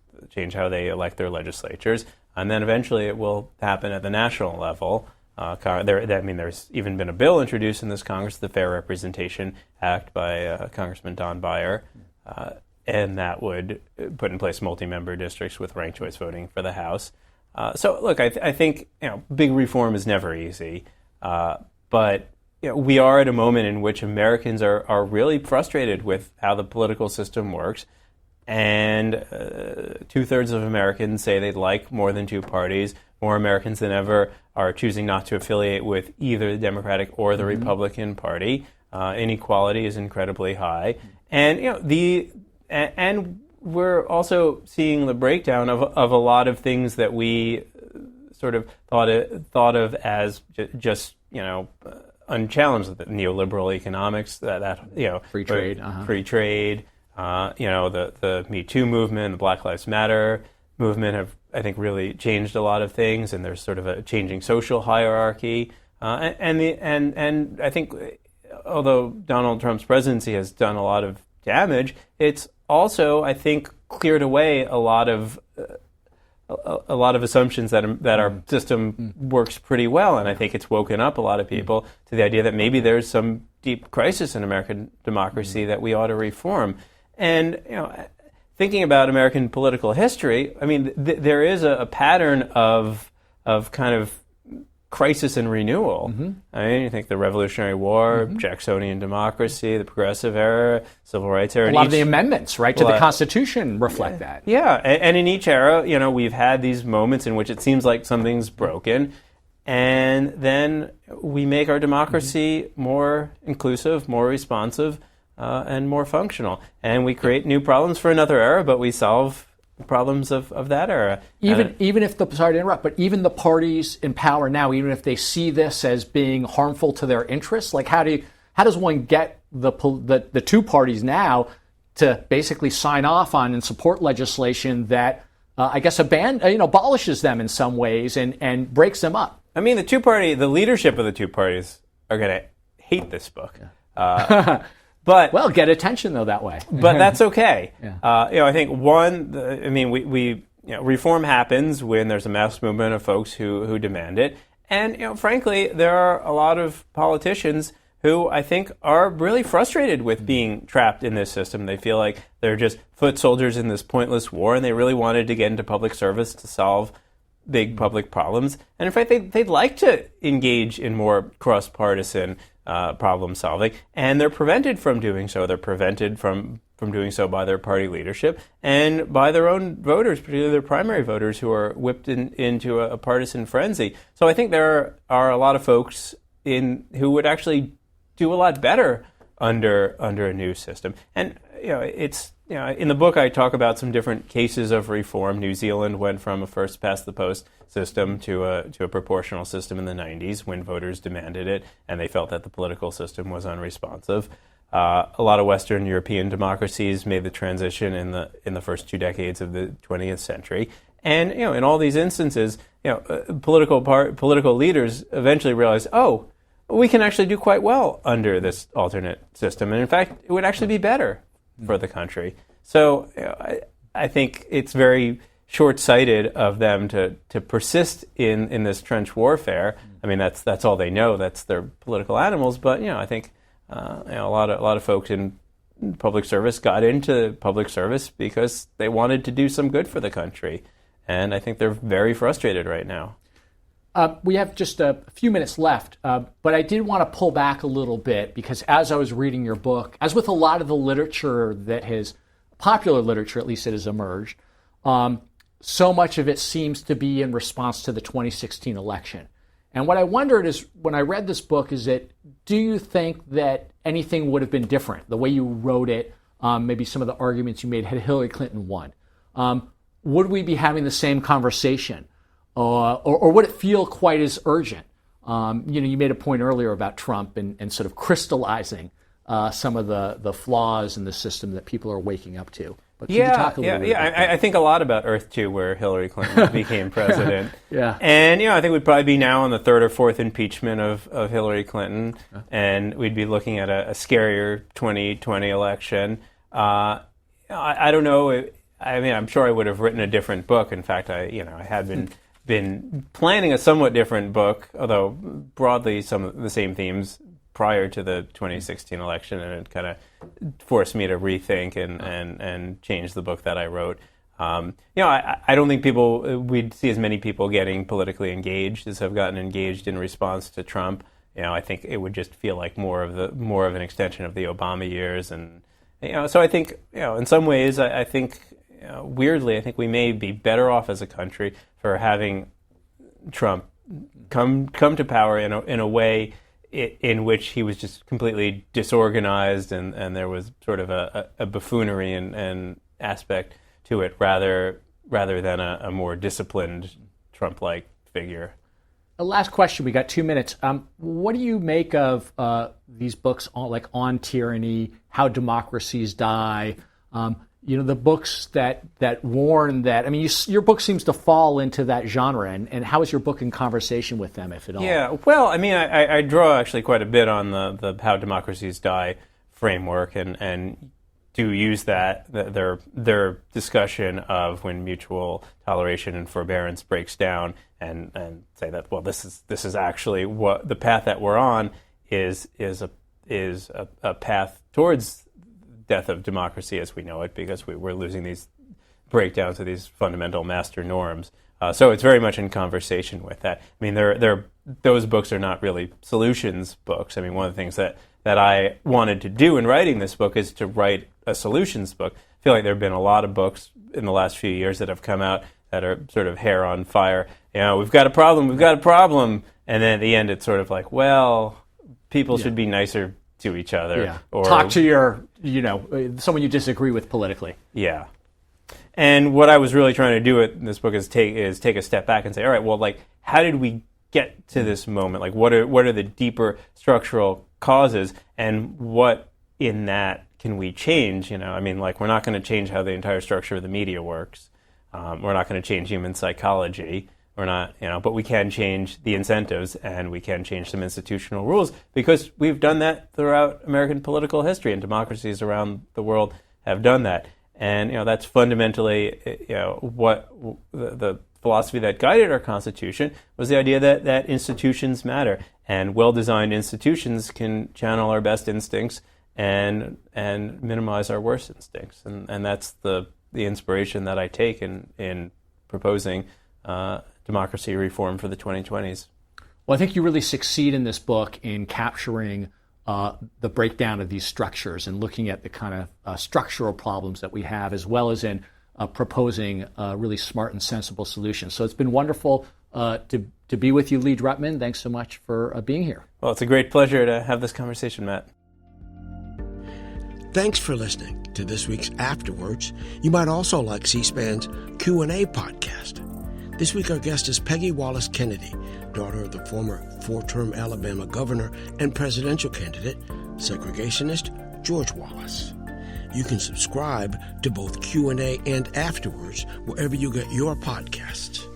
how they elect their legislatures. And then eventually it will happen at the national level. There's even been a bill introduced in this Congress, the Fair Representation Act by Congressman Don Beyer, and that would put in place multi-member districts with ranked choice voting for the House. So, look, I think big reform is never easy, but we are at a moment in which Americans are really frustrated with how the political system works, and 2/3 of Americans say they'd like more than two parties. More Americans than ever are choosing not to affiliate with either the Democratic or the Republican Party. Inequality is incredibly high, and and we're also seeing the breakdown of a lot of things that we sort of thought of as just unchallenged. The neoliberal economics, free trade, the Me Too movement, the Black Lives Matter movement have, I think, really changed a lot of things, and there's sort of a changing social hierarchy. And I think, although Donald Trump's presidency has done a lot of damage, it's also, I think, cleared away a lot of assumptions that our system works pretty well, and I think it's woken up a lot of people to the idea that maybe there's some deep crisis in American democracy that we ought to reform. And thinking about American political history, I mean, there is a pattern of kind of crisis and renewal. I mean, you think the Revolutionary War, Jacksonian democracy, the Progressive Era, Civil Rights era. A lot of the amendments, right, to the Constitution reflect that. Yeah, and in each era, we've had these moments in which it seems like something's broken, and then we make our democracy more inclusive, more responsive, and more functional. And we create new problems for another era, but we solve problems of that era. Even if sorry to interrupt, but even the parties in power now, even if they see this as being harmful to their interests, like how does one get the two parties now to basically sign off on and support legislation that I guess abolishes them in some ways and breaks them up? I mean, the leadership of the two parties are going to hate this book. But get attention though that way. But that's okay. Yeah. I think reform happens when there's a mass movement of folks who demand it, and frankly, there are a lot of politicians who I think are really frustrated with being trapped in this system. They feel like they're just foot soldiers in this pointless war, and they really wanted to get into public service to solve big public problems. And in fact, they'd like to engage in more cross-partisan problem solving, and they're prevented from doing so. They're prevented from doing so by their party leadership and by their own voters, particularly their primary voters, who are whipped into a partisan frenzy. So I think there are a lot of folks who would actually do a lot better under a new system. And in the book I talk about some different cases of reform. New Zealand went from a first past the post system to a proportional system in the 90s when voters demanded it and they felt that the political system was unresponsive. A lot of Western European democracies made the transition in the first 2 decades of the 20th century. And in all these instances, political leaders eventually realized, we can actually do quite well under this alternate system, and in fact, it would actually be better for the country. So I think it's very short-sighted of them to persist in this trench warfare. I mean, that's all they know. That's their political animals. But I think a lot of folks in public service got into public service because they wanted to do some good for the country, and I think they're very frustrated right now. We have just a few minutes left, but I did want to pull back a little bit because as I was reading your book, as with a lot of the literature that has, popular literature at least that has emerged, so much of it seems to be in response to the 2016 election. And what I wondered is, when I read this book, is that, do you think that anything would have been different? The way you wrote it, maybe some of the arguments you made had Hillary Clinton won. Would we be having the same conversation? Or would it feel quite as urgent? You made a point earlier about Trump and sort of crystallizing some of the flaws in the system that people are waking up to. But can you talk a little bit about that? I think a lot about Earth 2, where Hillary Clinton became president. Yeah. And, I think we'd probably be now on the third or fourth impeachment of Hillary Clinton, and we'd be looking at a scarier 2020 election. I don't know. I'm sure I would have written a different book. In fact, I had been planning a somewhat different book, although broadly some of the same themes prior to the 2016 election, and it kind of forced me to rethink and change the book that I wrote. I don't think we'd see as many people getting politically engaged as have gotten engaged in response to Trump. I think it would just feel like more of an extension of the Obama years, and so I think in some ways I think weirdly I think we may be better off as a country for having Trump come to power in a way in which he was just completely disorganized, and there was sort of a buffoonery and aspect to it, rather than a more disciplined Trump-like figure. A last question. We got 2 minutes. What do you make of these books on tyranny, how democracies die? The books that warn that. Your book seems to fall into that genre, and how is your book in conversation with them, if at all? Yeah, well, I draw actually quite a bit on the How Democracies Die framework, and do use their discussion of when mutual toleration and forbearance breaks down, and say that, well, this is actually what the path that we're on is a path towards death of democracy as we know it, because we're losing these breakdowns of these fundamental master norms. So it's very much in conversation with that. Those books are not really solutions books. One of the things that I wanted to do in writing this book is to write a solutions book. I feel like there have been a lot of books in the last few years that have come out that are sort of hair on fire. We've got a problem, and then at the end it's sort of like, well, people should be nicer to each other. Yeah. Or talk to your, someone you disagree with politically. Yeah. And what I was really trying to do in this book is take a step back and say, all right, well, how did we get to this moment? What are the deeper structural causes, and what in that can we change? We're not going to change how the entire structure of the media works. We're not going to change human psychology. We're not, but we can change the incentives, and we can change some institutional rules, because we've done that throughout American political history, and democracies around the world have done that. And, that's fundamentally, what the philosophy that guided our Constitution was the idea that institutions matter, and well-designed institutions can channel our best instincts and minimize our worst instincts. And that's the inspiration that I take in proposing democracy reform for the 2020s. Well, I think you really succeed in this book in capturing the breakdown of these structures and looking at the kind of structural problems that we have, as well as in proposing really smart and sensible solutions. So it's been wonderful to be with you, Lee Drutman. Thanks so much for being here. Well, it's a great pleasure to have this conversation, Matt. Thanks for listening to this week's Afterwards. You might also like C-SPAN's Q&A podcast. This week our guest is Peggy Wallace Kennedy, daughter of the former four-term Alabama governor and presidential candidate, segregationist George Wallace. You can subscribe to both Q&A and Afterwards wherever you get your podcasts.